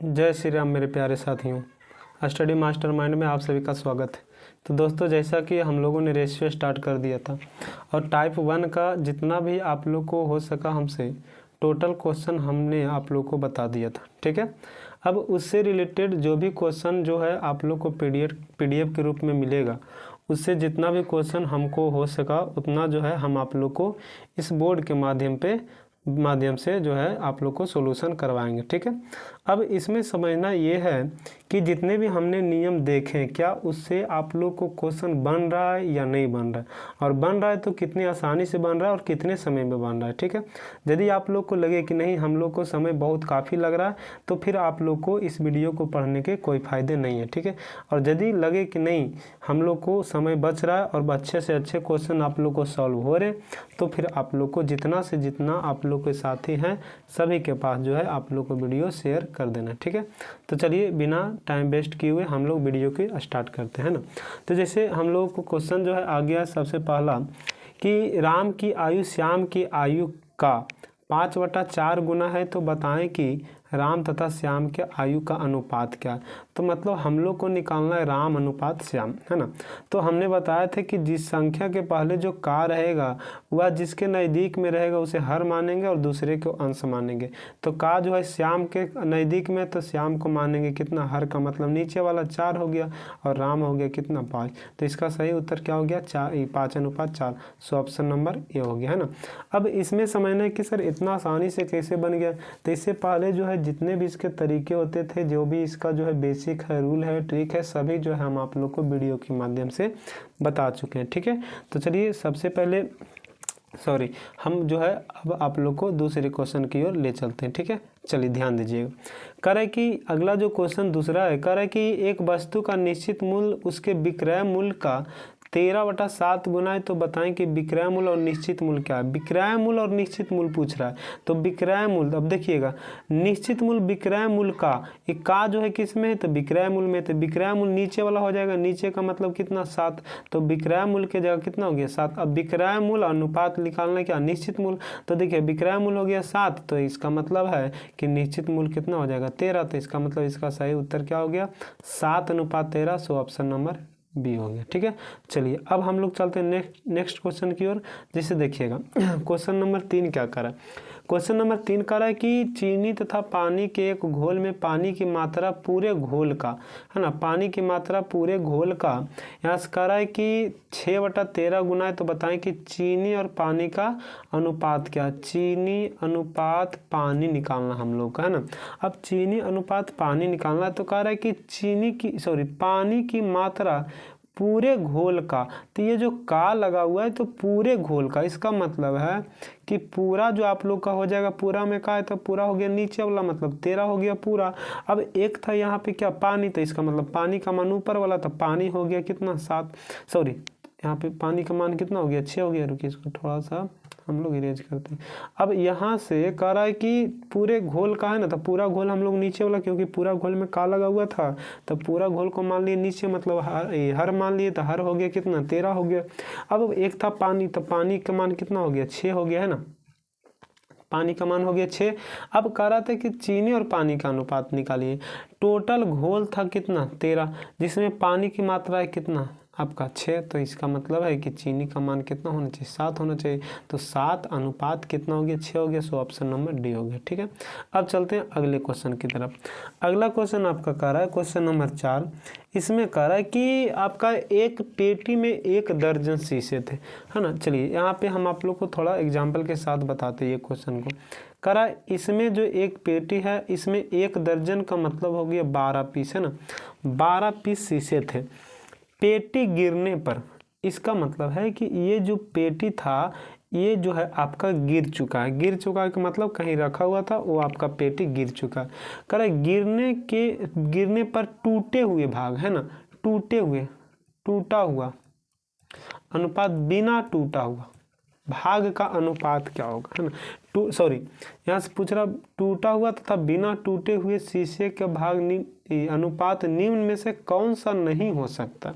जय श्री राम मेरे प्यारे साथियों। स्टडी मास्टरमाइंड में आप सभी का स्वागत है। तो दोस्तों, जैसा कि हम लोगों ने रेशियो स्टार्ट कर दिया था और टाइप 1 का जितना भी आप लोग को हो सका हमसे टोटल क्वेश्चन हमने आप लोग को बता दिया था, ठीक है। अब उससे रिलेटेड जो भी क्वेश्चन जो है आप लोग को पीडीएफ के रूप में मिलेगा, उससे जितना भी क्वेश्चन हमको हो सका उतना जो है हम आप लोग को इस बोर्ड के माध्यम से जो है आप लोग को सॉल्यूशन करवाएंगे, ठीक है। अब इसमें समझना ये है कि जितने भी हमने नियम देखे क्या उससे आप लोग को क्वेश्चन बन रहा है या नहीं बन रहा है, और बन रहा है तो कितनी आसानी से बन रहा है और कितने समय में बन रहा है, ठीक है। यदि आप लोग को लगे कि नहीं हम लोग को समय बहुत काफ़ी लग रहा है तो फिर आप लोग को इस वीडियो को पढ़ने के कोई फ़ायदे नहीं है, ठीक है। और यदि लगे कि नहीं हम लोग को समय बच रहा है और अच्छे से अच्छे क्वेश्चन आप लोग को सॉल्व हो रहे, तो फिर आप लोग को जितना से जितना आप लोग के साथी हैं सभी के पास जो है आप लोग को वीडियो शेयर कर देना, ठीक है। तो चलिए बिना टाइम वेस्ट किए हुए हम लोग वीडियो की स्टार्ट करते हैं ना। तो जैसे हम लोग को क्वेश्चन जो है आ गया सबसे पहला कि राम की आयु श्याम की आयु का 5/4 गुना है, तो बताएं कि राम तथा श्याम के आयु का अनुपात क्या है। तो मतलब हम लोग को निकालना है राम अनुपात श्याम, है ना। तो हमने बताया था कि जिस संख्या के पहले जो का रहेगा वह जिसके नज़दीक में रहेगा उसे हर मानेंगे और दूसरे को अंश मानेंगे। तो का जो है श्याम के नज़दीक में तो श्याम को मानेंगे कितना, हर का मतलब नीचे वाला 4 हो गया और राम हो गया कितना 5। तो इसका सही उत्तर क्या हो गया 5/4। सो ऑप्शन नंबर ए हो गया, है ना। अब इसमें समझना है कि सर इतना आसानी से कैसे बन गया। तो इससे पहले जो है जितने भी इसके तरीके होते थे, जो भी इसका जो है बेसिक है, रूल है, ट्रिक है, सभी जो है हम आप लोग को वीडियो के माध्यम से बता चुके हैं, ठीक है। तो चलिए सबसे पहले हम जो है अब आप लोग को दूसरे क्वेश्चन की ओर ले चलते हैं, ठीक है। चलिए ध्यान दीजिएगा। कह रहा है कि अगला जो क्वेश्चन दूसरा है, कह रहा है कि एक वस्तु का निश्चित मूल्य उसके विक्रय मूल्य का 13/7 गुना है, तो बताएं कि विक्रय मूल्य और निश्चित मूल्य क्या है। विक्रय मूल्य और निश्चित मूल्य पूछ रहा है, तो विक्रय मूल्य अब देखिएगा निश्चित मूल्य विक्रय मूल्य का जो है किस में है तो विक्रय मूल्य में, तो विक्रय मूल्य नीचे वाला हो जाएगा, नीचे का मतलब कितना 7, तो विक्रय मूल्य के जगह कितना हो गया 7। अब विक्रय मूल्य अनुपात निकालना क्या निश्चित मूल्य, तो देखिए विक्रय मूल्य हो गया 7, तो इसका मतलब है कि निश्चित मूल्य कितना हो जाएगा 13। तो इसका मतलब इसका सही उत्तर क्या हो गया 7/13। सो ऑप्शन नंबर बी हो गया, ठीक है। चलिए अब हम लोग चलते हैं नेक्स्ट क्वेश्चन की ओर। जैसे देखिएगा क्वेश्चन नंबर 3 क्या कर रहा है। क्वेश्चन नंबर 3 कह रहा है कि चीनी तथा पानी के एक घोल में पानी की मात्रा पूरे घोल का, है ना, पानी की मात्रा पूरे घोल का यहाँ से कह रहा है कि 6/13 गुना है, तो बताएं कि चीनी और पानी का अनुपात क्या है। चीनी अनुपात पानी निकालना हम लोग का, है ना। अब चीनी अनुपात पानी निकालना है, तो कह रहा है कि पानी की मात्रा पूरे घोल का, तो ये जो का लगा हुआ है तो पूरे घोल का, इसका मतलब है कि पूरा जो आप लोग का हो जाएगा, पूरा में का है तो पूरा हो गया, नीचे वाला मतलब 13 हो गया पूरा। अब एक था यहाँ पे क्या पानी, तो इसका मतलब पानी का मान ऊपर वाला था, पानी हो गया कितना 7, यहाँ पे पानी का मान कितना हो गया 6 हो गया। रुकिए इसको थोड़ा सा हम लोग इरेज करते हैं। अब यहाँ से कह रहा है कि पूरे घोल का है ना, तो पूरा घोल हम लोग नीचे वाला, क्योंकि पूरा घोल में का लगा हुआ था तो पूरा घोल को मान लिए नीचे, मतलब हर मान लिए, तो हर हो गया कितना 13 हो गया। अब एक था पानी, तो पानी का मान कितना हो गया 6 हो गया, है ना, पानी का मान हो गया 6। अब कह रहा था कि चीनी और पानी का अनुपात निकालिए। टोटल घोल था कितना 13, जिसमें पानी की मात्रा है कितना आपका 6, तो इसका मतलब है कि चीनी का मान कितना होना चाहिए 7 होना चाहिए। तो 7 अनुपात कितना हो गया 6 हो गया। सो ऑप्शन नंबर डी हो गया, ठीक है। अब चलते हैं अगले क्वेश्चन की तरफ। अगला क्वेश्चन आपका कह रहा है क्वेश्चन नंबर 4। इसमें कह रहा है कि आपका एक पेटी में 1 दर्जन शीशे थे, है ना। चलिए यहाँ पे हम आप लोग को थोड़ा एग्जाम्पल के साथ बताते हैं ये क्वेश्चन को। कह रहा है इसमें जो एक पेटी है इसमें 1 दर्जन का मतलब हो गया 12 पीस, है ना, 12 पीस शीशे थे। पेटी गिरने पर, इसका मतलब है कि ये जो पेटी था ये जो है आपका गिर चुका है। गिर चुका है का मतलब कहीं रखा हुआ था वो आपका पेटी गिर चुका है। कह रहा है गिरने पर टूटे हुए भाग, है ना, टूटा हुआ अनुपात बिना टूटा हुआ भाग का अनुपात क्या होगा, है ना। यहाँ से पूछ रहा टूटा हुआ तथा बिना टूटे हुए शीशे के भाग अनुपात निम्न में से कौन सा नहीं हो सकता।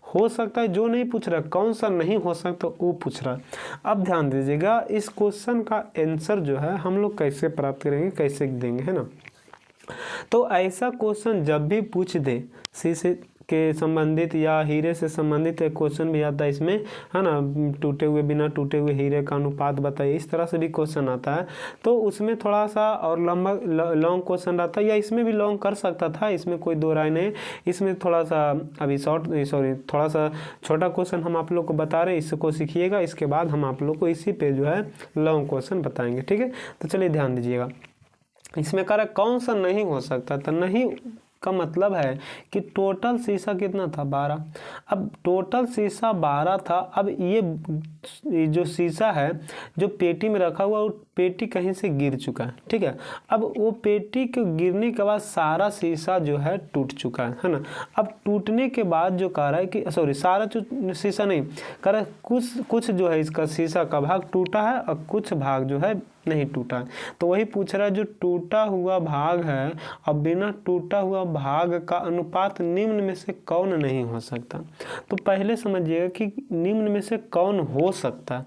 हो सकता है जो नहीं पूछ रहा, कौन सा नहीं हो सकता वो पूछ रहा। अब ध्यान दीजिएगा इस क्वेश्चन का आंसर जो है हम लोग कैसे प्राप्त करेंगे, कैसे देंगे, है ना। तो ऐसा क्वेश्चन जब भी पूछ दे शीशे के संबंधित या हीरे से संबंधित एक क्वेश्चन भी आता है इसमें, है ना, टूटे हुए बिना टूटे हुए हीरे का अनुपात बताइए, इस तरह से भी क्वेश्चन आता है। तो उसमें थोड़ा सा और लंबा लॉन्ग क्वेश्चन रहता है, या इसमें भी लॉन्ग कर सकता था, इसमें कोई दो राय नहीं। इसमें थोड़ा सा अभी थोड़ा सा छोटा क्वेश्चन हम आप लोग को बता रहे हैं, इसको सीखिएगा, इसके बाद हम आप लोग को इसी पे जो है लॉन्ग क्वेश्चन बताएंगे, ठीक है। तो चलिए ध्यान दीजिएगा, इसमें कह रहा है कौन सा नहीं हो सकता। तो नहीं का मतलब है कि टोटल शीशा कितना था, 12। अब टोटल शीशा 12 था। अब ये जो शीशा है जो पेटी में रखा हुआ, वो पेटी कहीं से गिर चुका है, ठीक है। अब वो पेटी के गिरने के बाद सारा शीशा जो है टूट चुका है ना। अब टूटने के बाद जो कह रहा है कि सारा जो शीशा नहीं कह रहा है, कुछ जो है इसका शीशा का भाग टूटा है और कुछ भाग जो है नहीं टूटा है। तो वही पूछ रहा है, जो टूटा हुआ भाग है और बिना टूटा हुआ भाग का अनुपात निम्न में से कौन नहीं हो सकता। तो पहले समझिएगा कि निम्न में से कौन हो सकता है,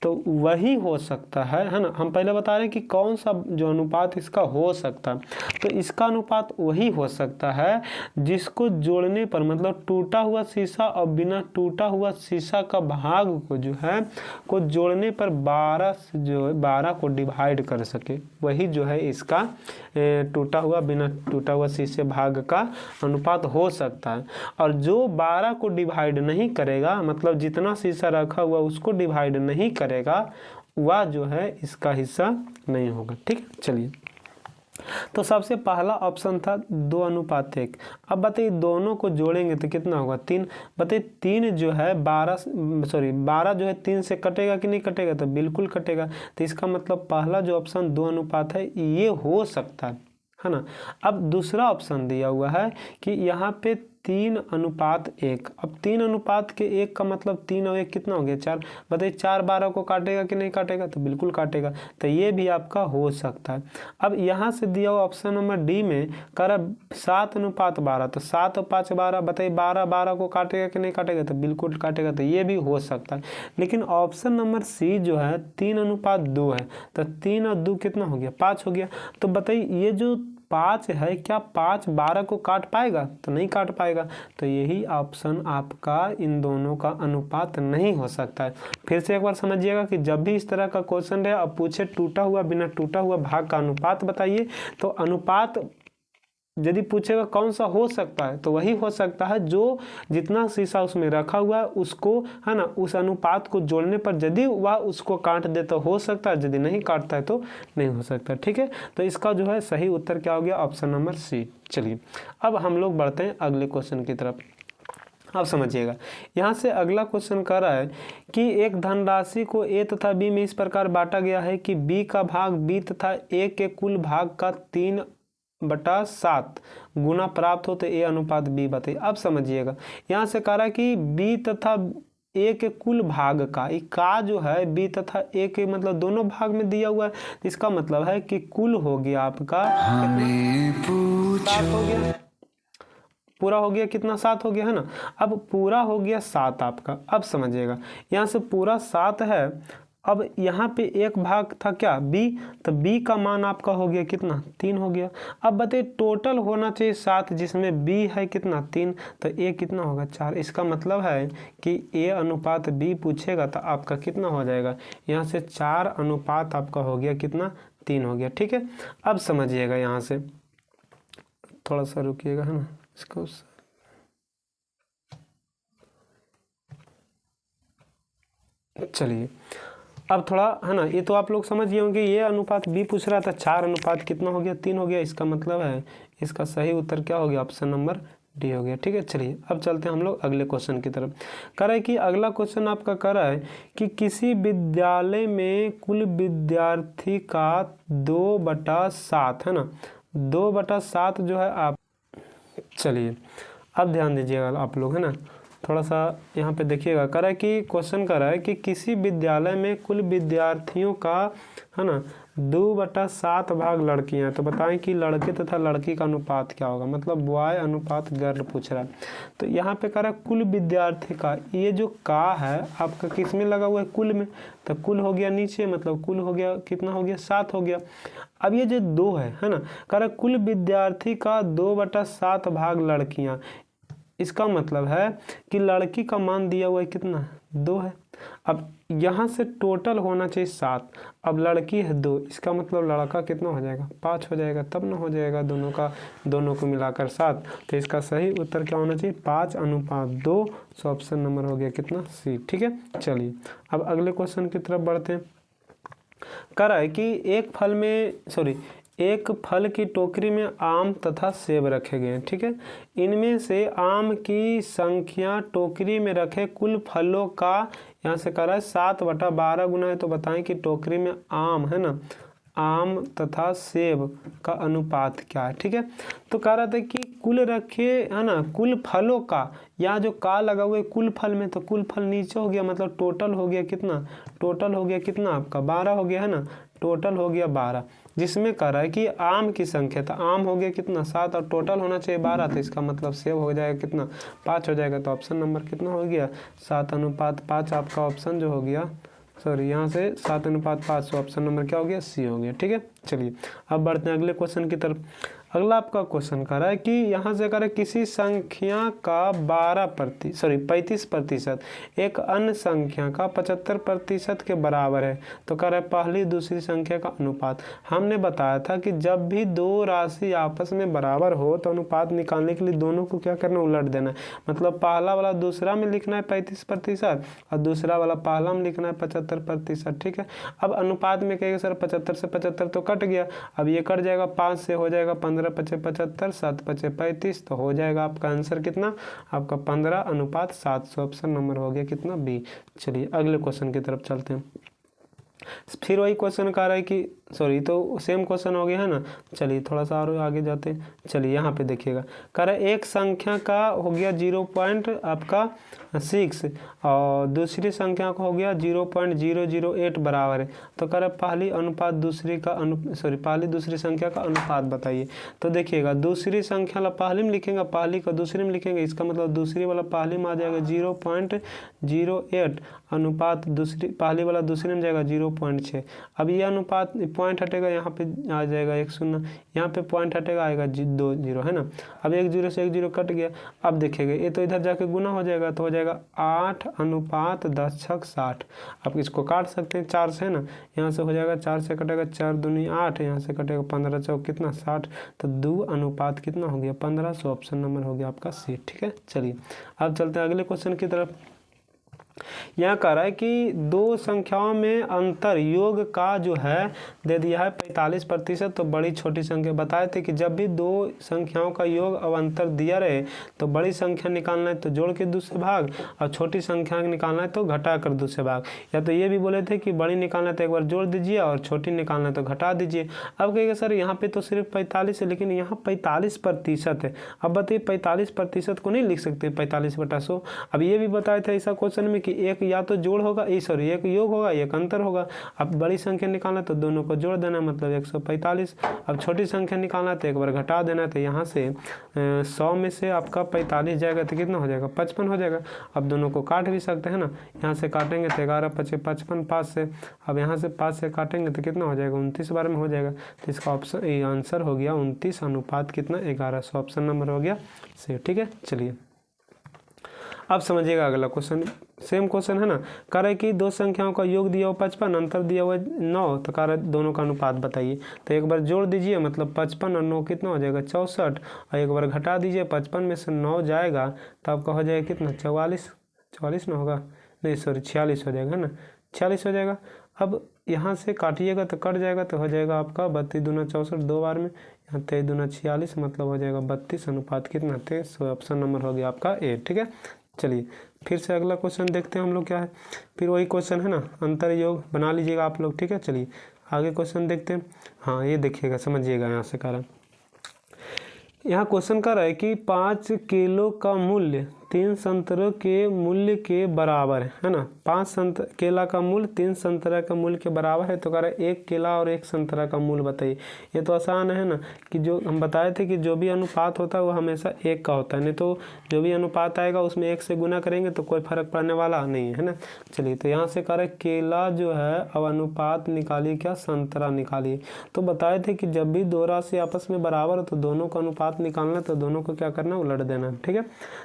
तो वही हो सकता है ना। हम पहले बता रहे हैं कि कौन सा जो अनुपात इसका हो सकता है, तो इसका अनुपात वही हो सकता है जिसको जोड़ने पर, मतलब टूटा हुआ शीशा और बिना टूटा हुआ शीशा का भाग को जो है को जोड़ने पर 12 को डिवाइड कर सके, वही जो है इसका टूटा हुआ बिना टूटा हुआ शीशे भाग का अनुपात हो सकता है। और जो 12 को डिवाइड नहीं करेगा, मतलब जितना शीशा रखा हुआ उसको डिवाइड नहीं करेगा, वह जो है इसका हिस्सा नहीं होगा, ठीक। चलिए, तो सबसे पहला ऑप्शन था 2:1। अब बताइए दोनों को जोड़ेंगे तो कितना होगा, 3। बताइए 3 जो है 12 जो है 3 से कटेगा कि नहीं कटेगा, तो बिल्कुल कटेगा। तो इसका मतलब पहला जो ऑप्शन 2:1 है ये हो सकता है ना। अब दूसरा ऑप्शन दिया हुआ है कि यहाँ पे 3:1। अब 3:1 का मतलब 3 और 1 कितना हो गया, 4। बताइए 4 12 को काटेगा कि नहीं काटेगा, तो बिल्कुल काटेगा। तो ये भी आपका हो सकता है। अब यहाँ से दिया हुआ ऑप्शन नंबर डी में कर 7:12, तो 7 और 5 12। बताइए 12 12 को काटेगा कि नहीं काटेगा, तो बिल्कुल काटेगा। तो ये भी हो सकता है। लेकिन ऑप्शन नंबर सी जो है 3:2 है, तो 3 और 2 कितना हो गया, 5 हो गया। तो बताइए ये जो 5 है, क्या 5 12 को काट पाएगा, तो नहीं काट पाएगा। तो यही ऑप्शन आपका इन दोनों का अनुपात नहीं हो सकता है। फिर से एक बार समझिएगा कि जब भी इस तरह का क्वेश्चन रहे अब पूछे टूटा हुआ बिना टूटा हुआ भाग का अनुपात बताइए, तो अनुपात यदि पूछेगा कौन सा हो सकता है, तो वही हो सकता है जो जितना शीशा उसमें रखा हुआ है उसको, है ना, उस अनुपात को जोड़ने पर यदि वह उसको काट दे तो हो सकता है, यदि नहीं काटता है तो नहीं हो सकता, ठीक है। तो इसका जो है सही उत्तर क्या हो गया, ऑप्शन नंबर सी। चलिए अब हम लोग बढ़ते हैं अगले क्वेश्चन की तरफ। अब समझिएगा, यहाँ से अगला क्वेश्चन कर रहा है कि एक धनराशि को ए तथा बी में इस प्रकार बांटा गया है कि बी का भाग बी तथा ए के कुल भाग का 3/7 गुना प्राप्त हो, तो ए अनुपात बी बताइए। अब समझिएगा, यहाँ से कह रहा है कि बी तथा ए के कुल भाग का जो है बी तथा ए के मतलब दोनों भाग में दिया हुआ है। इसका मतलब है कि कुल हो गया आपका 7 हो गया, पूरा हो गया कितना, 7 हो गया, है ना। अब पूरा हो गया 7 आपका। अब समझिएगा, यहाँ से पूरा 7 है। अब यहाँ पे एक भाग था क्या, बी, तो बी का मान आपका हो गया कितना, 3 हो गया। अब बताइए टोटल होना चाहिए 7, जिसमें बी है कितना, 3, तो ए कितना होगा, 4। इसका मतलब है कि ए अनुपात बी पूछेगा तो आपका कितना हो जाएगा, यहाँ से 4 अनुपात आपका हो गया कितना, 3 हो गया, ठीक है। अब समझिएगा, यहाँ से थोड़ा सा रुकिएगा, है ना, इसको चलिए अब थोड़ा, है ना, ये तो आप लोग समझ गए होंगे। ये अनुपात बी पूछ रहा था, 4 अनुपात कितना हो गया, 3 हो गया। इसका मतलब है इसका सही उत्तर क्या हो गया, ऑप्शन नंबर डी हो गया, ठीक है। चलिए अब चलते हैं हम लोग अगले क्वेश्चन की तरफ। कह रहा है कि अगला क्वेश्चन आपका कह रहा है कि किसी विद्यालय में कुल विद्यार्थी का 2/7, है ना, 2/7 जो है आप, चलिए अब ध्यान दीजिएगा आप लोग, है ना, थोड़ा सा यहाँ पे देखिएगा। कह रहा है कि क्वेश्चन कर रहा है कि किसी विद्यालय में कुल विद्यार्थियों का, है ना, 2/7 भाग लड़कियां, तो बताएं कि लड़के तथा लड़की का अनुपात क्या होगा, मतलब बॉय अनुपात गर्ल पूछ रहा है। तो यहाँ पे कह रहा है कुल विद्यार्थी का, ये जो का है आपका किस में लगा हुआ है, कुल में, तो कुल हो गया नीचे, मतलब कुल हो गया कितना हो गया 7 हो गया। अब ये जो 2 है ना, कह रहा है कुल विद्यार्थी का 2/7 भाग लड़कियां, इसका मतलब है कि लड़की का मान दिया हुआ है कितना 2 है। अब यहाँ से टोटल होना चाहिए 7, अब लड़की है 2, इसका मतलब लड़का कितना हो जाएगा 5 हो जाएगा, तब ना हो जाएगा दोनों को मिलाकर 7। तो इसका सही उत्तर क्या होना चाहिए 5:2। सो ऑप्शन नंबर हो गया कितना सी। ठीक है, चलिए अब अगले क्वेश्चन की तरफ बढ़ते हैं। कह रहा है कि एक फल की टोकरी में आम तथा सेब रखे गए हैं। ठीक है, इनमें से आम की संख्या टोकरी में रखे कुल फलों का, यहाँ से कह रहा है 7/12 गुना है। तो बताएं कि टोकरी में आम है ना, आम तथा सेब का अनुपात क्या है। ठीक है, तो कह रहा था कि कुल रखे है ना, कुल फलों का, यहाँ जो का लगा हुआ है कुल फल में, तो कुल फल नीचे हो गया, मतलब टोटल हो गया कितना, टोटल हो गया कितना आपका 12 हो गया है ना, टोटल हो गया 12, जिसमें कह रहा है कि आम की संख्या, तो आम हो गया कितना 7 और टोटल होना चाहिए 12, तो इसका मतलब सेब हो जाएगा कितना 5 हो जाएगा। तो ऑप्शन नंबर कितना हो गया 7:5 आपका ऑप्शन जो हो गया, सॉरी यहाँ से 7:5, ऑप्शन नंबर क्या हो गया सी हो गया। ठीक है, चलिए अब बढ़ते हैं अगले क्वेश्चन की तरफ। अगला आपका क्वेश्चन कह रहा है कि यहाँ से कह रहा है किसी संख्या का 35% एक अन्य संख्या का 75% के बराबर है। तो कह रहा है पहली दूसरी संख्या का अनुपात। हमने बताया था कि जब भी दो राशि आपस में बराबर हो तो अनुपात निकालने के लिए दोनों को क्या करना, उलट देना है। मतलब पहला वाला दूसरा में लिखना है 35% और दूसरा वाला पहला में लिखना है 75%। ठीक है, अब अनुपात में कहेगा सर 75 से 75 तो कट गया, अब ये कट जाएगा, 5 से हो जाएगा 15 × 75, 7 × 35, तो हो जाएगा आपका आंसर कितना, आपका 15:7। ऑप्शन नंबर हो गया कितना बी। चलिए अगले क्वेश्चन की तरफ चलते हैं। फिर वही क्वेश्चन कह रहा है कि सॉरी, तो सेम क्वेश्चन हो गया है ना। चलिए थोड़ा सा और आगे जाते हैं। चलिए यहाँ पे देखिएगा, कह रहा है एक संख्या का हो गया 0.6 और दूसरी संख्या का हो गया 0.008 बराबर है। तो कह रहा है पहली दूसरी संख्या का अनुपात बताइए। तो देखिएगा दूसरी संख्या वाला पहली में लिखेंगे, पहली का दूसरी में लिखेंगे, इसका मतलब दूसरी वाला पहली में आ जाएगा 0.08 अनुपात दूसरी, पहली वाला दूसरी में जाएगा 0.6। अब ये अनुपात पॉइंट हटेगा, यहाँ पे आ जाएगा 1 0, यहाँ पे पॉइंट हटेगा आएगा 2 0 है ना। अब 1 0 से 1 0 कट गया। अब देखिएगा ये तो इधर जाके गुना हो जाएगा, तो हो जाएगा 8:10:60। आप इसको काट सकते हैं 4 से है ना, यहाँ से हो जाएगा 4 से कटेगा 4 दूनी 8, यहाँ से कटेगा 15 चौक कितना 60, तो 2 अनुपात कितना हो गया 15। सो ऑप्शन नंबर हो गया आपका सी। ठीक है, चलिए अब चलते हैं अगले क्वेश्चन की तरफ। यहाँ कह रहा है कि दो संख्याओं में अंतर योग का जो है दे दिया है 45%। तो बड़ी छोटी संख्या बताए थे कि जब भी दो संख्याओं का योग अब अंतर दिया रहे तो बड़ी संख्या निकालना है तो जोड़ के दूसरे भाग, और छोटी संख्या निकालना है तो घटा कर दूसरे भाग। या तो ये भी बोले थे कि बड़ी निकालना है तो एक बार जोड़ दीजिए और छोटी निकालना है तो घटा दीजिए। अब कहेगा सर यहाँ पे तो सिर्फ 45 है, लेकिन यहाँ 45% है। अब बताइए 45% को नहीं लिख सकते 45/100। अब ये भी बताया था ऐसा क्वेश्चन में कि एक या तो जोड़ होगा, एक योग होगा, एक अंतर होगा। अब बड़ी संख्या निकालना तो दोनों को जोड़ देना, मतलब 145। अब छोटी संख्या निकालना तो एक बार घटा देना, तो यहाँ से 100 में से आपका 45 जाएगा तो कितना हो जाएगा 55 हो जाएगा। अब दोनों को काट भी सकते हैं ना, यहाँ से काटेंगे तो 11 × 5 = 55 5 से। अब यहाँ से 5 से काटेंगे तो कितना हो जाएगा 29 बार में हो जाएगा। तो इसका ऑप्शन ये आंसर हो गया 29 अनुपात कितना 11। सो ऑप्शन नंबर हो गया से। ठीक है, चलिए अब समझिएगा अगला क्वेश्चन, सेम क्वेश्चन है ना। कह रहा है कि दो संख्याओं का योग दिया हुआ 55, अंतर दिया हुआ 9, तो कह रहा है दोनों का अनुपात बताइए। तो एक बार जोड़ दीजिए, मतलब 55 और 9 कितना हो जाएगा 64, और एक बार घटा दीजिए 55 में से 9 जाएगा तो आपका हो जाएगा कितना 44 ना होगा, नहीं सॉरी 46 हो जाएगा है ना, 46 हो जाएगा। अब यहाँ से काटिएगा तो कट जाएगा, तो हो जाएगा आपका 32 दूना 64 2 बार में, यहाँ 23 दूना 46, मतलब हो जाएगा 32 अनुपात कितना 23। सो ऑप्शन नंबर हो गया आपका ए। ठीक है, चलिए फिर से अगला क्वेश्चन देखते हैं हम लोग क्या है। फिर वही क्वेश्चन है ना, अंतर योग बना लीजिएगा आप लोग। ठीक है, चलिए आगे क्वेश्चन देखते हैं। हाँ ये देखिएगा, समझिएगा यहाँ से कारण। यहाँ क्वेश्चन कर रहा है कि 5 किलो का मूल्य 3 संतरों के मूल्य के बराबर है ना। 5 केला का मूल्य 3 संतरा का मूल्य के बराबर है, तो कह रहा है 1 केला और 1 संतरा का मूल्य बताइए। ये तो आसान है ना, कि जो हम बताए थे कि जो भी अनुपात होता है वो हमेशा 1 का होता है, नहीं तो जो भी अनुपात आएगा उसमें 1 से गुना करेंगे तो कोई फर्क पड़ने वाला नहीं है ना। चलिए, तो यहाँ से कह रहा है केला जो है, अब अनुपात निकालिए, क्या संतरा निकालिए। तो बताए थे कि जब भी दो राशि आपस में बराबर हो तो दोनों का अनुपात निकालना, तो दोनों को क्या करना, उलट देना। ठीक है,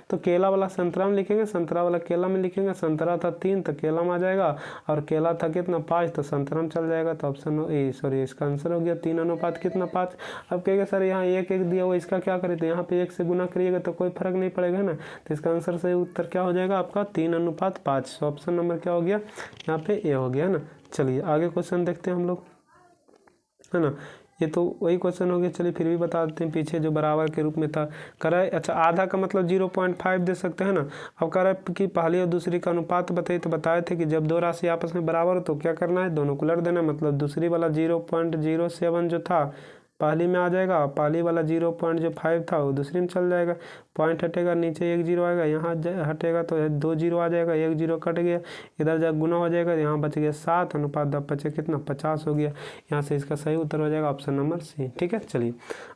तो केला वाला संतरा में लिखेंगे, संतरा वाला केला में लिखेंगे। संतरा था 3 तो केला में आ जाएगा, और केला था कितना 5 तो संतरा में चल जाएगा। तो ऑप्शन सॉरी इसका आंसर हो गया 3 अनुपात कितना 5। अब कहेंगे सर यहाँ 1 दिया हुआ, इसका क्या करें, तो यहाँ पे 1 से गुना करिएगा तो कोई फर्क नहीं पड़ेगा ना। तो इसका आंसर सही उत्तर क्या हो जाएगा आपका 3 अनुपात 5। तो ऑप्शन नंबर क्या हो गया यहाँ पे, ए हो गया ना। चलिए आगे क्वेश्चन देखते हैं हम लोग, है ना। ये तो वही क्वेश्चन हो गया, चलिए फिर भी बता देते हैं पीछे जो बराबर के रूप में था। कह रहा है अच्छा आधा का मतलब 0.5 दे सकते हैं ना। अब कह रहा है कि पहली और दूसरी का अनुपात बताइए। तो बताए थे कि जब दो राशि आपस में बराबर हो तो क्या करना है, दोनों को उलट देना। मतलब दूसरी वाला 0.07 जो था पहली में आ जाएगा, पहली वाला 0.5 था वो दूसरी में चल जाएगा। पॉइंट हटेगा, नीचे 1 0 आएगा, यहाँ हटेगा तो 2 0 आ जाएगा, 1 0 कट गया, इधर जब गुना हो जाएगा, यहाँ बच गया 7 अनुपात 10 बचे कितना 50 हो गया। यहाँ से इसका सही उत्तर हो जाएगा ऑप्शन नंबर सी। ठीक है, चलिए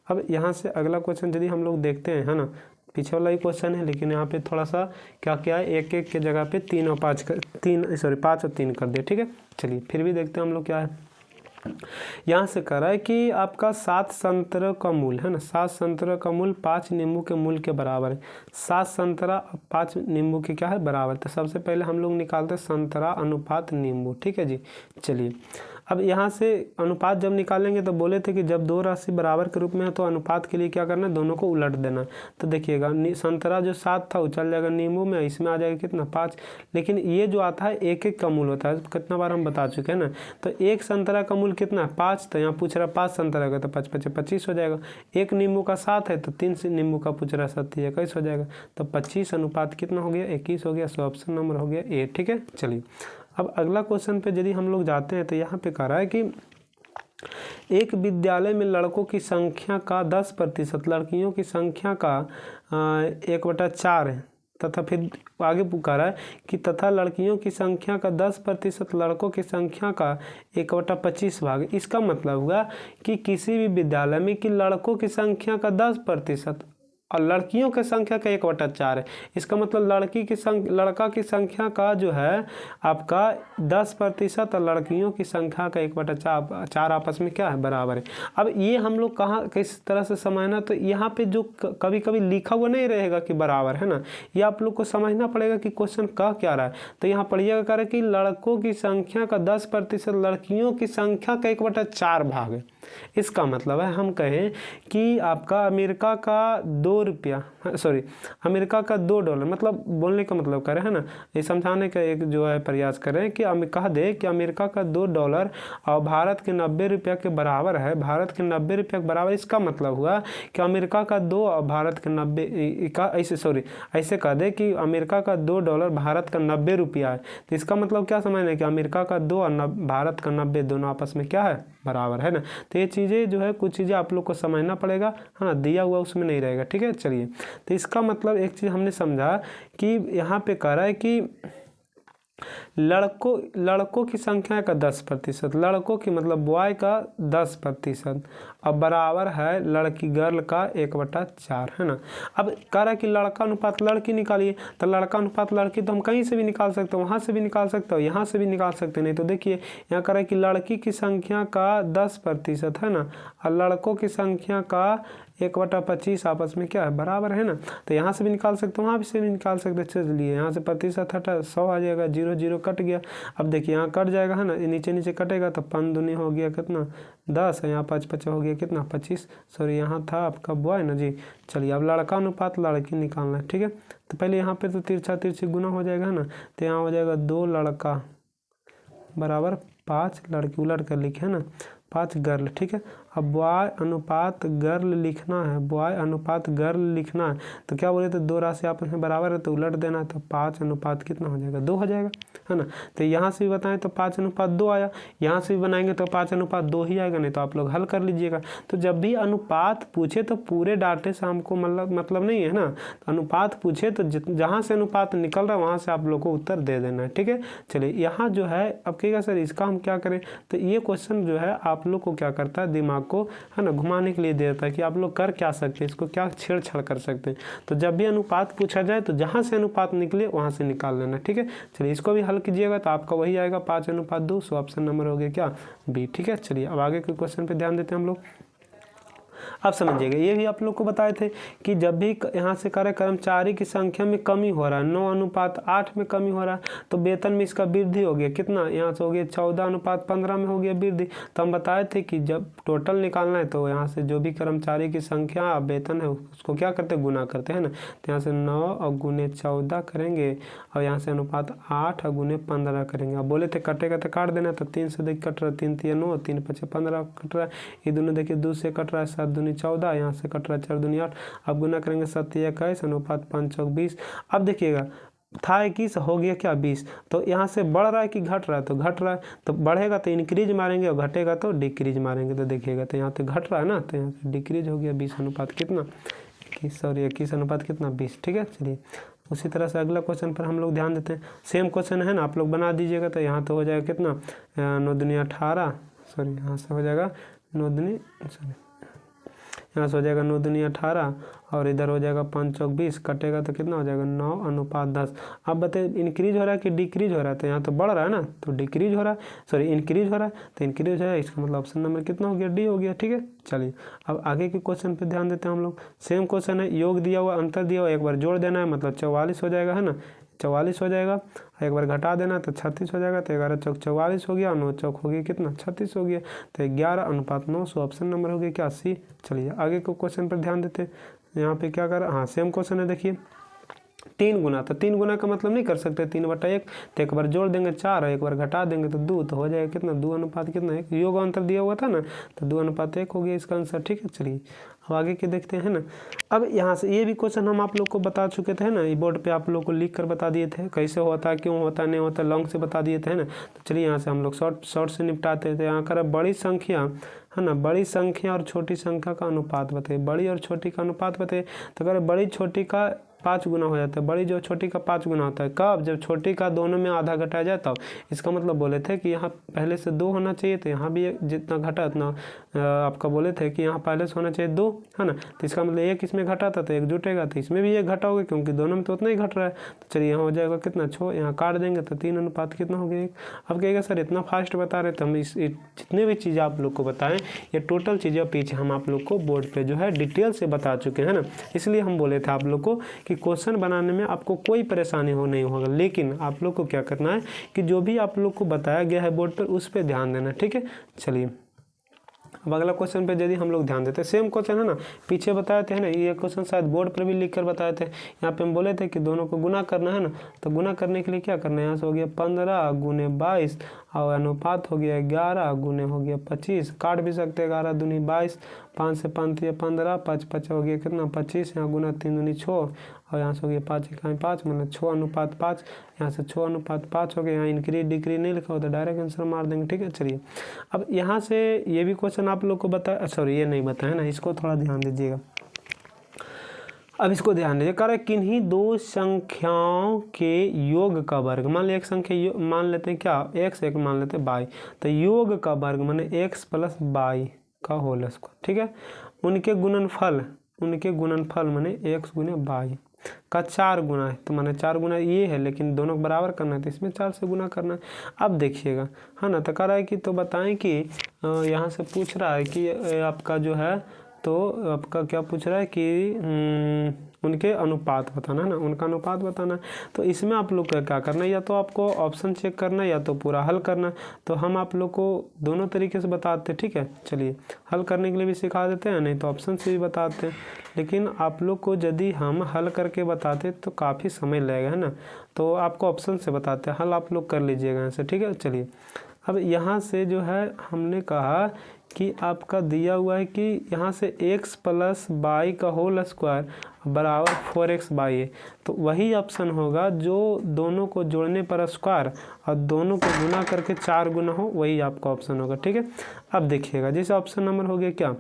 अब यहाँ से अगला क्वेश्चन यदि हम लोग देखते हैं, है ना, पीछे वाला ही क्वेश्चन है, लेकिन यहाँ पे थोड़ा सा क्या क्या है, 1 के जगह पे 5 और 3 कर दिया। ठीक है, चलिए फिर भी देखते हैं हम लोग क्या है। यहाँ से कह रहा है कि आपका 7 संतरा का मूल्य है ना, 7 संतरा का मूल्य 5 नींबू के मूल्य के बराबर है। 7 संतरा 5 नींबू के क्या है, बराबर। तो सबसे पहले हम लोग निकालते हैं संतरा अनुपात नींबू। ठीक है जी, चलिए अब यहाँ से अनुपात जब निकालेंगे तो बोले थे कि जब दो राशि बराबर के रूप में है तो अनुपात के लिए क्या करना है, दोनों को उलट देना। तो देखिएगा संतरा जो 7 था वो चल जाएगा नींबू में, इसमें आ जाएगा कितना 5। लेकिन ये जो आता है 1 का मूल्य होता है, कितना बार हम बता चुके हैं ना। तो 1 संतरा का मूल्य कितना है 5, तो यहाँ पूछ रहा है 5 संतरा का, तो 5 5 25 हो जाएगा। 1 नींबू का 7 है तो 3 नींबू का पूछ रहा है 7 21 हो जाएगा। तो 25 अनुपात कितना हो गया 21 हो गया। सो ऑप्शन नंबर हो गया ए। ठीक है, चलिए अब अगला क्वेश्चन पे यदि हम लोग जाते हैं तो यहाँ पे कह रहा है कि एक विद्यालय में लड़कों की संख्या का 10%, लड़कियों की संख्या का 1/4 है, तथा फिर आगे पुकारा है कि तथा लड़कियों की संख्या का 10%, लड़कों की संख्या का 1/25 भाग। इसका मतलब हुआ कि किसी भी विद्यालय में कि लड़कों की संख्या का 10% और लड़कियों की संख्या का 1/4 है। इसका मतलब लड़का की संख्या का जो है आपका 10% और लड़कियों की संख्या का 1/4 आपस में क्या है, बराबर है। अब ये हम लोग कहाँ किस तरह से समझना, तो यहाँ पे जो कभी कभी लिखा हुआ नहीं रहेगा कि बराबर, है ना, ये आप लोग को समझना पड़ेगा कि क्वेश्चन कह क्या रहा है। तो यहाँ पढ़िएगा कह रहा है कि लड़कों की संख्या का 10%, लड़कियों की संख्या का 1/4 भाग है। इसका मतलब है हम कहें कि आपका अमेरिका का अमेरिका का $2, मतलब बोलने का मतलब करें, है ना, ये समझाने का एक जो है प्रयास करें कि कह दे कि अमेरिका का $2 और भारत के 90 रुपया के बराबर है, भारत के 90 रुपया के बराबर। इसका मतलब हुआ कि अमेरिका का 2 और भारत के 90 का ऐसे कह दे कि अमेरिका का $2 भारत का 90 रुपया है। तो इसका मतलब क्या समझना है कि अमेरिका का 2 और भारत का 90 दोनों आपस में क्या है, बराबर, है ना। तो ये चीज़ें जो है कुछ चीज़ें आप लोग को समझना पड़ेगा, है ना, दिया हुआ उसमें नहीं रहेगा। ठीक है, चलिए तो इसका मतलब एक चीज़ हमने समझा कि यहाँ पे कह रहा है कि लड़कों की संख्या का 10%, लड़कों की मतलब बॉय का 10% और बराबर है लड़की गर्ल का 1/4, है ना। अब कह रहा है कि लड़का अनुपात लड़की निकालिए। तो लड़का अनुपात लड़की तो हम कहीं से भी निकाल सकते हो, वहाँ से भी निकाल सकते हो, यहाँ से भी निकाल सकते नहीं। तो देखिए यहाँ कह रहा है कि लड़की की संख्या का 10%, है ना, और लड़कों की संख्या का 1/25 आपस में क्या है, बराबर, है ना। तो यहाँ से भी निकाल सकते हो, वहाँ से भी निकाल सकते। चलिए यहाँ से प्रतिशत हटा 100 आ जाएगा, 0 0 कट गया। अब देखिए यहाँ कट जाएगा, है ना, नीचे नीचे कटेगा तो 5 दूनी हो गया कितना 10, यहाँ 5 5 हो गया कितना 25। सॉरी यहाँ था आपका बॉय ना जी। चलिए अब लड़का अनुपात लड़की निकालना है। ठीक है, तो पहले यहाँ पे तो तिरछा तिरछी गुना हो जाएगा, है ना। तो यहाँ हो जाएगा 2 लड़का बराबर 5 लड़की, उलट कर लिखे, है ना, 5 गर्ल। ठीक है, अब बॉय अनुपात गर्ल लिखना है, बॉय अनुपात गर्ल लिखना है तो क्या बोले तो 2 राशि आपस में बराबर है तो उलट देना है, तो 5 अनुपात कितना हो जाएगा 2 हो जाएगा, है ना। तो यहाँ से भी बताएं तो 5 अनुपात 2 आया, यहाँ से भी बनाएंगे तो 5 अनुपात 2 ही आएगा, नहीं तो आप लोग हल कर लीजिएगा। तो जब भी अनुपात पूछे तो पूरे डाटे से हमको मतलब नहीं है ना, तो अनुपात पूछे तो जहाँ से अनुपात निकल रहा है वहाँ से आप लोग को उत्तर दे देना है, ठीक है। चलिए यहाँ जो है अब कहेगा सर इसका हम क्या करें, तो ये क्वेश्चन जो है आप लोग को क्या करता है दिमाग को, है ना, घुमाने के लिए देता है कि आप लोग कर क्या सकते हैं, इसको क्या छेड़छाड़ कर सकते हैं। तो जब भी अनुपात पूछा जाए तो जहाँ से अनुपात निकले वहाँ से निकाल लेना, ठीक है। चलिए इसको भी हल कीजिएगा तो आपका वही आएगा 5 अनुपात 2, सो ऑप्शन नंबर हो गया क्या बी, ठीक है। चलिए अब आगे के क्वेश्चन पे ध्यान देते हैं हम लोग। आप समझिएगा ये भी आप लोग को बताए थे कि जब भी यहाँ से करें कर्मचारी की संख्या में कमी हो रहा है, 9 अनुपात 8 में कमी हो रहा है, तो वेतन में इसका वृद्धि हो गया कितना, यहाँ से हो गया 14 अनुपात 15 में हो गया वृद्धि। तो हम बताए थे कि जब टोटल निकालना है तो यहाँ से जो भी कर्मचारी की संख्या वेतन है उसको क्या करते गुना करते हैं ना, तो यहाँ से 9 और गुने 14 करेंगे और यहाँ से अनुपात 8 और गुने 15 करेंगे। अब बोले थे कटेगा तो काट देना, तो 3 से देखिए कट रहा है, 3 3 9, 3 5 15 कट रहा है, ये दोनों देखिए 2 से कट रहा है, 7 दूनी 14, यहाँ से कट रहा है 4 दूनी 8। अब गुना करेंगे 7 21 अनुपात 5 चौक 20। अब देखिएगा था 21 हो गया क्या 20, तो यहाँ से बढ़ रहा है कि घट रहा है, तो घट रहा है, तो बढ़ेगा तो इंक्रीज मारेंगे और घटेगा तो डिक्रीज मारेंगे। तो देखिएगा तो यहाँ पे घट रहा है ना, तो यहाँ से डिक्रीज हो गया 20 अनुपात कितना 21 अनुपात कितना 20, ठीक है। चलिए उसी तरह से अगला क्वेश्चन पर हम लोग ध्यान देते हैं, सेम क्वेश्चन है ना, आप लोग बना दीजिएगा। तो यहाँ तो हो जाएगा कितना 9 दूनी 18, सॉरी यहाँ से हो जाएगा 9 दूनी, सॉरी यहाँ से हो जाएगा 9 दूनी 18 और इधर हो जाएगा 5 चौक 20, कटेगा तो कितना हो जाएगा 9 अनुपात 10। अब बताइए इंक्रीज हो रहा है कि डिक्रीज हो रहा है, तो यहाँ तो बढ़ रहा है ना, तो डिक्रीज हो रहा है, सॉरी इंक्रीज हो रहा है, तो इंक्रीज हो रहा है, इसका मतलब ऑप्शन नंबर कितना हो गया डी हो गया, ठीक है। चलिए अब आगे के क्वेश्चन पे ध्यान देते हैं हम लोग। सेम क्वेश्चन है, योग दिया हुआ अंतर दिया हुआ एक बार जोड़ देना है, मतलब 44 हो जाएगा, है ना, 44 हो जाएगा, एक बार घटा देना तो 36 हो जाएगा, तो 11 चौक 44 हो गया, 9 चौक हो गया कितना 36 हो गया, तो 11 अनुपात 9, सो ऑप्शन नंबर हो गया क्या सी। चलिए आगे को क्वेश्चन पर ध्यान देते हैं, यहाँ पे क्या कर, हाँ सेम क्वेश्चन है, देखिए 3 गुना, तो 3 गुना का मतलब नहीं कर सकते 3/1, तो एक बार जोड़ देंगे 4 और एक बार घटा देंगे तो 2, तो हो जाएगा कितना 2 अनुपात कितना 1, योग अंतर दिया हुआ था ना, तो 2 अनुपात 1 हो गया इसका आंसर, ठीक है। चलिए अब आगे के देखते हैं ना। अब यहाँ से ये भी क्वेश्चन हम आप लोग को बता चुके थे ना, ये बोर्ड पे आप लोग को लिख कर बता दिए थे कैसे होता है, क्यों होता नहीं होता, लॉन्ग से बता दिए थे ना। तो चलिए यहाँ से हम लोग शॉर्ट से निपटाते थे। यहाँ कर बड़ी संख्या, है ना, बड़ी संख्या और छोटी संख्या का अनुपात बताइए, बड़ी और छोटी का अनुपात बताइए। तो अगर बड़ी छोटी का 5 गुना हो जाता है, बड़ी जो छोटी का 5 गुना होता है, कब, जब छोटी का दोनों में आधा घटाया जाए तब। इसका मतलब बोले थे कि यहाँ पहले से 2 होना चाहिए, तो यहाँ भी जितना घटा उतना आपका बोले थे कि यहाँ पहले से होना चाहिए 2, है ना, तो इसका मतलब 1 इसमें घटा था तो 1 जुटेगा, तो इसमें भी 1 घटा होगा क्योंकि दोनों में तो उतना ही घट रहा है। तो चलिए यहाँ हो जाएगा कितना 6, यहाँ काट देंगे तो 3 अनुपात कितना हो गया 1। अब कहेगा सर इतना फास्ट बता रहे, तो हम इस जितने भी चीज़ें आप लोग को बताएं ये टोटल चीज़ें पीछे हम आप लोग को बोर्ड पर जो है डिटेल से बता चुके हैं ना, इसलिए हम बोले थे आप लोग को कि क्वेश्चन बनाने में आपको कोई परेशानी नहीं होगा, लेकिन आप लोग को क्या करना है कि जो भी आप लोग को बताया गया है बोर्ड पर उस पर ध्यान देना, ठीक है। चलिए अब अगला क्वेश्चन पे यदि हम लोग ध्यान देते हैं, सेम क्वेश्चन है ना, पीछे बताए थे ना, ये क्वेश्चन शायद बोर्ड पर भी लिख कर बताए थे। यहाँ पे हम बोले थे कि दोनों को गुना करना है ना, तो गुना करने के लिए क्या करना है, यहाँ से हो गया 15 गुने 22 और अनुपात हो गया 11 गुने हो गया 25, काट भी सकते हैं 11 दूनी 22, 5 से 5 या 15, 5 5 हो गया कितना 25, यहाँ गुना 3 दूनी 6 और यहाँ से हो गया 5 इकाई 5, मतलब 6 अनुपात 5, यहाँ से 6 अनुपात 5 हो गया। यहाँ इंक्रीज डिक्रीज नहीं लिखा होता, डायरेक्ट आंसर मार देंगे, ठीक है। चलिए अब यहाँ से ये भी क्वेश्चन आप लोग को बताया, सॉरी ये नहीं बताया ना, इसको थोड़ा ध्यान दीजिएगा। अब इसको ध्यान दीजिए, कह रहा है किन्हीं 2 संख्याओं के योग का वर्ग, मान लिया एक संख्या मान लेते हैं क्या x, एक मान लेते हैं y, तो योग का वर्ग माने x प्लस y का होल स्क्वायर, ठीक है। उनके गुणनफल माने x गुने y का 4 गुना है, तो माने 4 गुना ये है, लेकिन दोनों बराबर करना है तो इसमें 4 से गुना करना है। अब देखिएगा, है ना, तो कह रहा है कि तो बताएं कि यहाँ से पूछ रहा है कि आपका जो है, तो आपका क्या पूछ रहा है कि उनके अनुपात बताना है ना, उनका अनुपात बताना है। तो इसमें आप लोग का क्या करना है, या तो आपको ऑप्शन चेक करना है या तो पूरा हल करना। तो हम आप लोग को दोनों तरीके से बताते हैं, ठीक है। चलिए हल करने के लिए भी सिखा देते हैं, नहीं तो ऑप्शन से भी बताते हैं, लेकिन आप लोग को यदि हम हल करके बताते तो काफ़ी समय लगेगा, है ना, तो आपको ऑप्शन से बताते हैं, हल आप लोग कर लीजिएगा ऐसे, ठीक है। चलिए अब यहाँ से जो है हमने कहा कि आपका दिया हुआ है कि यहाँ से x प्लस वाई का होल स्क्वायर बराबर 4x बाई है, तो वही ऑप्शन होगा जो दोनों को जोड़ने पर स्क्वायर और दोनों को गुना करके 4 गुना हो, वही आपका ऑप्शन होगा। ठीक है, अब देखिएगा जैसे ऑप्शन नंबर हो गया क्या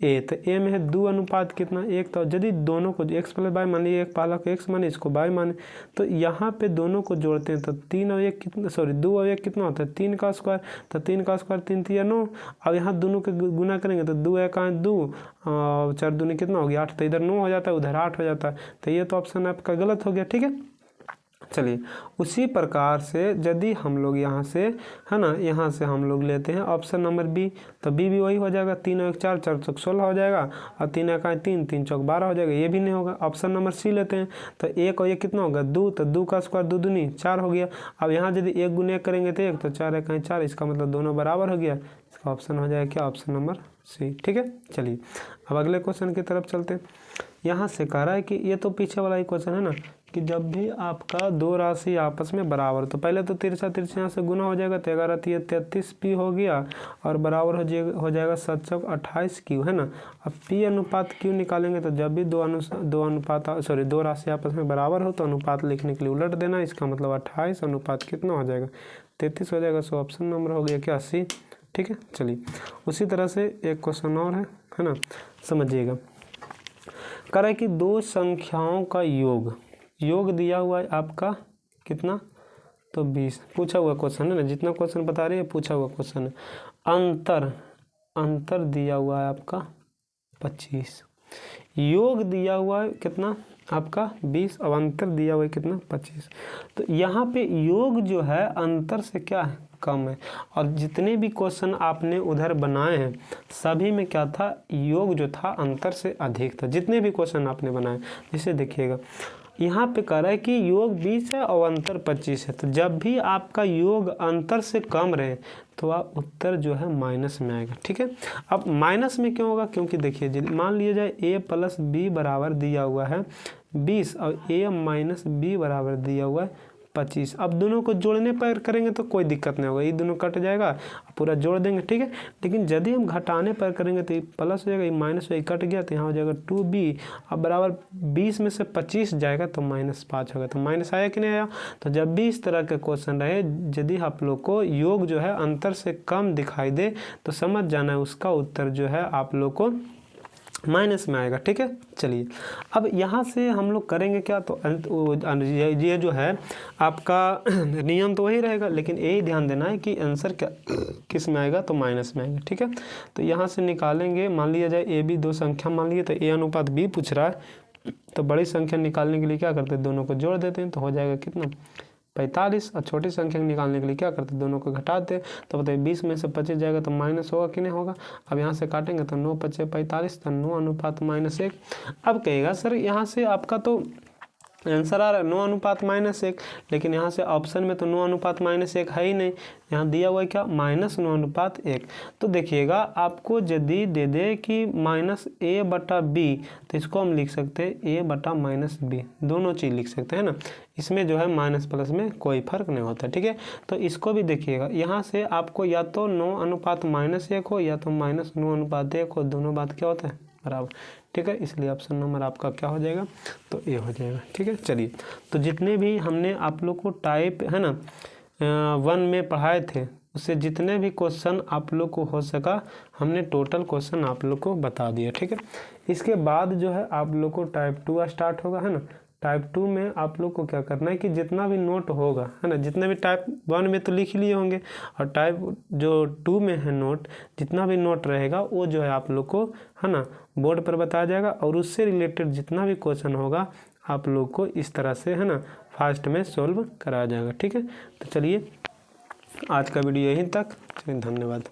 ए, तो ए में है 2 अनुपात कितना 1, तो यदि दोनों को x प्लस वाई मान लीजिए, एक पाला को x माने इसको वाई माने, तो यहाँ पे दोनों को जोड़ते हैं तो 3 और 1 कितना, सॉरी 2 और 1 कितना होता है 3 का स्क्वायर, तो 3 का स्क्वायर 3 3 9। अब यहाँ दोनों के गुना करेंगे तो 2 1 2 और 4 दूनी कितना हो गया 8, तो इधर 9 हो जाता है उधर 8 हो जाता है, तो ये तो ऑप्शन आपका गलत हो गया। ठीक है, चलिए उसी प्रकार से यदि हम लोग यहाँ से है ना, यहाँ से हम लोग लेते हैं ऑप्शन नंबर बी, तो बी भी वही हो जाएगा 3 और 1 4, 4 चौक 16 हो जाएगा और 3 1 3, 3 चौक 12 हो जाएगा, ये भी नहीं होगा। ऑप्शन नंबर सी लेते हैं, तो 1 और 1 कितना होगा 2, तो 2 का स्क्वायर 2 दूनी 4 हो गया। अब यहाँ यदि 1 गुने करेंगे तो 1, तो 4 1 4, इसका मतलब दोनों बराबर हो गया, इसका ऑप्शन हो जाएगा क्या ऑप्शन नंबर सी। ठीक है, चलिए अब अगले क्वेश्चन की तरफ चलते हैं। यहाँ से कह रहा है कि ये तो पीछे वाला ही क्वेश्चन है ना, कि जब भी आपका दो राशि आपस में बराबर, तो पहले तो तिरछा तिरछा यहाँ से गुना हो जाएगा, तो 11 33 पी हो गया और बराबर हो जाएगा 7 चौक 28 क्यू, है ना। अब पी अनुपात क्यू निकालेंगे, तो जब भी दो राशि आपस में बराबर हो तो अनुपात लिखने के लिए उलट देना, इसका मतलब 28 अनुपात कितना हो जाएगा 33 हो जाएगा। सो ऑप्शन नंबर हो गया क्या सी। ठीक है, चलिए उसी तरह से एक क्वेश्चन और है ना, समझिएगा। कह रहा है कि दो संख्याओं का योग दिया हुआ है आपका कितना, तो 20 पूछा हुआ क्वेश्चन है ना, जितना क्वेश्चन बता रही है पूछा हुआ क्वेश्चन है। अंतर दिया हुआ है आपका 25, योग दिया हुआ है कितना आपका 20, और अंतर दिया हुआ है कितना 25। तो यहाँ पे योग जो है अंतर से क्या है कम है, और जितने भी क्वेश्चन आपने उधर बनाए हैं सभी में क्या था, योग जो था अंतर से अधिक था, जितने भी क्वेश्चन आपने बनाए। जैसे देखिएगा यहाँ पे कह रहा है कि योग 20 है और अंतर 25 है, तो जब भी आपका योग अंतर से कम रहे तो आप उत्तर जो है माइनस में आएगा। ठीक है, अब माइनस में क्यों होगा, क्योंकि देखिए मान लिया जाए a प्लस बी बराबर दिया हुआ है 20 और a माइनस बी बराबर दिया हुआ है 25। अब दोनों को जोड़ने पर करेंगे तो कोई दिक्कत नहीं होगा, ये दोनों कट जाएगा पूरा जोड़ देंगे। ठीक है, लेकिन यदि हम घटाने पर करेंगे तो ये प्लस हो जाएगा, ये माइनस कट गया तो यहाँ हो जाएगा 2b, अब बराबर 20 में से 25 जाएगा तो -5 होगा, तो माइनस आया कि नहीं आया। तो जब भी इस तरह के क्वेश्चन रहे, यदि आप लोग को योग जो है अंतर से कम दिखाई दे तो समझ जाना है उसका उत्तर जो है आप लोग को माइनस में आएगा। ठीक है, चलिए अब यहाँ से हम लोग करेंगे क्या, तो ये जो है आपका नियम तो वही रहेगा, लेकिन यही ध्यान देना है कि आंसर क्या किस में आएगा, तो माइनस में आएगा। ठीक है, तो यहाँ से निकालेंगे, मान लिया जाए ए बी दो संख्या मान लिए, तो ए अनुपात बी पूछ रहा है, तो बड़ी संख्या निकालने के लिए क्या करते हैं दोनों को जोड़ देते हैं, तो हो जाएगा कितना 45, और छोटी संख्या निकालने के लिए क्या करते हैं दोनों को घटाते हैं, तो बताइए 20 में से 25 जाएगा तो माइनस होगा कि नहीं होगा। अब यहाँ से काटेंगे तो 9 5 45, तो 9 अनुपात -1। अब कहेगा सर यहाँ से आपका तो आंसर आ रहा है 9 अनुपात -1, लेकिन यहाँ से ऑप्शन में तो 9 अनुपात -1 है ही नहीं, यहाँ दिया हुआ है क्या -9 अनुपात 1। तो देखिएगा आपको यदि दे दे कि -a/b, तो इसको हम लिख सकते हैं a/-b, दोनों चीज़ लिख सकते हैं ना, इसमें जो है माइनस प्लस में कोई फर्क नहीं होता। ठीक है, तो इसको भी देखिएगा, यहाँ से आपको या तो 9 अनुपात -1 हो या तो -9 अनुपात 1 हो, दोनों बात क्या होता है बराबर। ठीक है, इसलिए ऑप्शन नंबर आपका क्या हो जाएगा, तो ए हो जाएगा। ठीक है, चलिए तो जितने भी हमने आप लोग को टाइप है ना 1 में पढ़ाए थे, उससे जितने भी क्वेश्चन आप लोग को हो सका हमने टोटल क्वेश्चन आप लोग को बता दिया। ठीक है, इसके बाद जो है आप लोग को टाइप 2 स्टार्ट होगा, है ना। टाइप 2 में आप लोग को क्या करना है कि जितना भी नोट होगा, है ना, जितने भी टाइप 1 में तो लिख लिए होंगे, और टाइप जो 2 में है नोट, जितना भी नोट रहेगा वो जो है आप लोग को, है ना, बोर्ड पर बताया जाएगा, और उससे रिलेटेड जितना भी क्वेश्चन होगा आप लोग को इस तरह से, है ना, फास्ट में सॉल्व कराया जाएगा। ठीक है, तो चलिए आज का वीडियो यहीं तक, धन्यवाद।